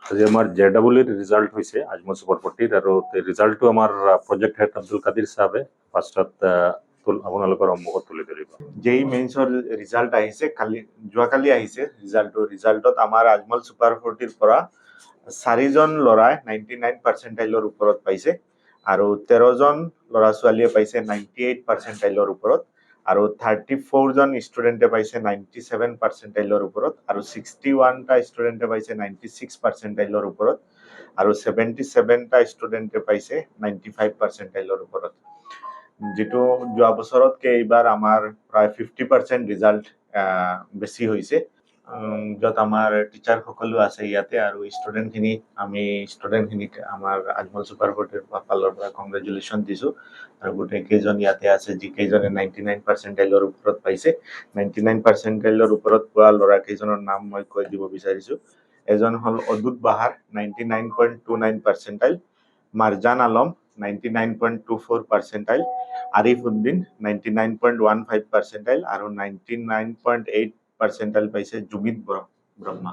আজি আমাৰ JEEৰ ৰিজাল্ট হৈছে আজমল সুপাৰ 40 আৰু ৰিজাল্টটো আমাৰ প্ৰজেক্ট হেড আব্দুল কাদিৰ সাহেবে ফাৰ্ষ্টত আপোনালোকৰ সন্মুখত তুলি ধৰিব। JEE মেইনছৰ ৰিজাল্ট আহিছে যোৱাকালি আহিছে ৰিজাল্টত আমাৰ আজমল সুপাৰ 40ৰ পৰা 4জন ল'ৰাই 99 পাৰ্চেণ্টাইলৰ ওপৰত পাইছে আৰু 13জন ল'ৰা ছোৱালীয়ে পাইছে 98 পাৰ্চেণ্টাইলৰ ওপৰত আৰু 34জন ষ্টুডেণ্টে পাইছে 97 পাৰ্চেণ্টাইলৰ ওপৰত আৰু 61টা ষ্টুডেণ্টে পাইছে 96 পাৰ্চেণ্টাইলৰ ওপৰত আৰু 77টা ষ্টুডেণ্টে পাইছে 95 পাৰ্চেণ্টাইলৰ ওপৰত। যেটো যোৱা বছৰতকৈ এইবাৰ আমাৰ প্ৰায় 50% ৰিজাল্ট বেছি হৈছে, য'ত আমাৰ টিচাৰ সকলো আছে ইয়াতে আৰু ষ্টুডেণ্টখিনিক আমাৰ আজমল সুপাৰ 40ৰ ফালৰ পৰা কংগ্ৰেচুলেশ্যন দিছোঁ আৰু গোটেই কেইজন ইয়াতে আছে যিকেইজনে 99 পাৰ্চেণ্টাইলৰ ওপৰত পাইছে। 99 পাৰ্চেণ্টাইলৰ ওপৰত পোৱা ল'ৰা কেইজনৰ নাম মই কৈ দিব বিচাৰিছোঁ। এজন হ'ল অদুত বাহাৰ 99.29 পাৰ্চেণ্টাইল, মাৰজান আলম 99.24 পাৰ্চেণ্টাইল, আৰিফ উদ্দিন 99.15 পাৰ্চেণ্টাইল আৰু 99.8 পাৰ্চেণ্টাইল পাইছে জুমিত ব্ৰহ্মা।